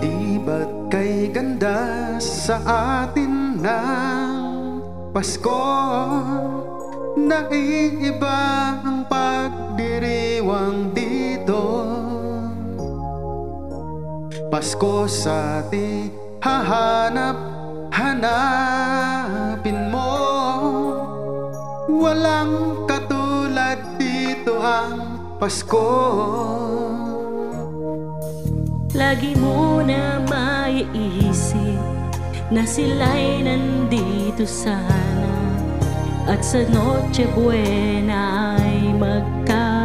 Di ba't kay ganda sa atin ng Pasko? Naiiba ang pagdiriwang dito. Pasko sa atin hanapin mo. Walang katulad dito ang Pasko. Lagi mo na maiisip na sila'y nandito sana, at sa Noche Buena ay magkakasama.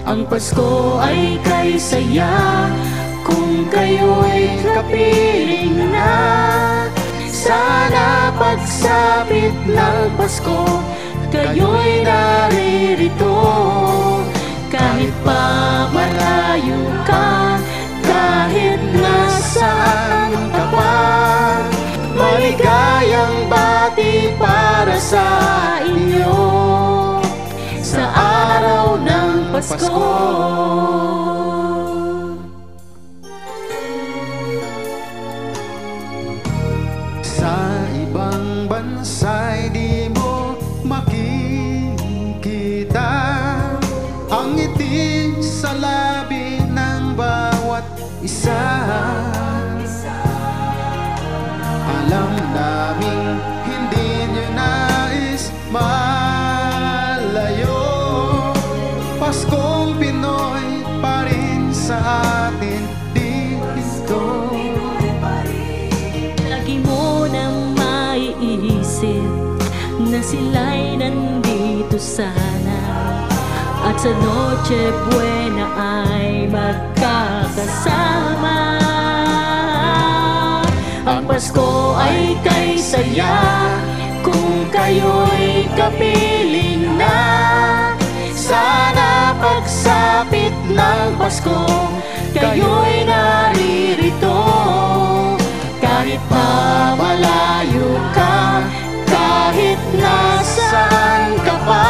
Ang Pasko ay kay saya kung kayo'y kapiling na. Sana pagsapit ng Pasko kayo'y naririto. Kahit pa malayo ka, kahit nasaan ka pa, maligayang bati para sa inyo sa araw ng Pasko. Sa ibang bansa'y di mo makikita ang ngiti sa labi ng bawat isa. Alam naming hindi nyo nais malayo. Paskong Pinoy pa rin sa atin dito. Lagi mo nang maiisip na sila'y nandito sana, at sa Noche Buena ay magkakasama. Ang Pasko ay kay saya kung kayo'y kapiling na. Sana pagsapit ng Pasko kayo'y naririto. Kahit pa malayo ka, kahit nasaan ka pa,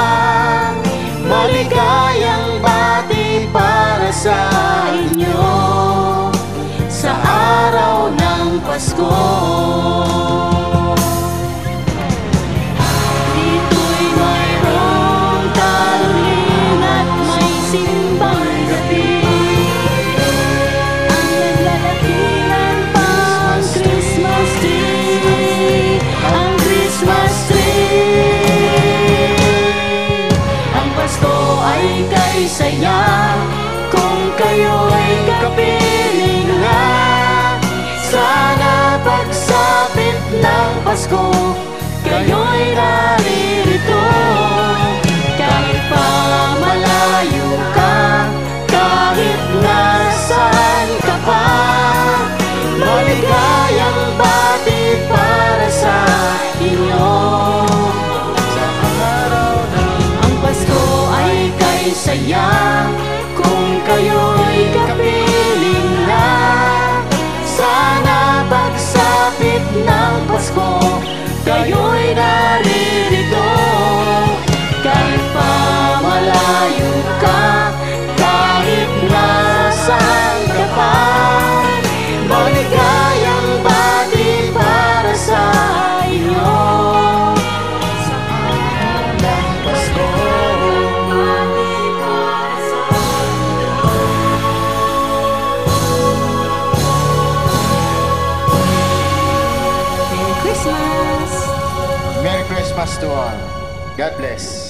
maligayang bati para sa inyo sa araw ng Pasko. Dito'y mayroong taruling at may simbang gabi. Ang naglalakihan pa ang Christmas tree, ang Christmas tree. Ang Pasko ay kay saya kung kayo'y kapiling na. Sana pagsapit ng Pasko kayo'y naririto. Kahit pa malayo ka, kahit nasaan ka pa, maligayang bati para sa inyo sa araw ng ang Pasko ay kay saya kung kayo'y kapiling na. Sana pagsapit ng Pasko kayo'y naririto. Kahit pa malayo ka, kahit nasaan ka pa, maligayang bati para sa inyo sa araw ng Pasko. Merry Christmas to all. God bless.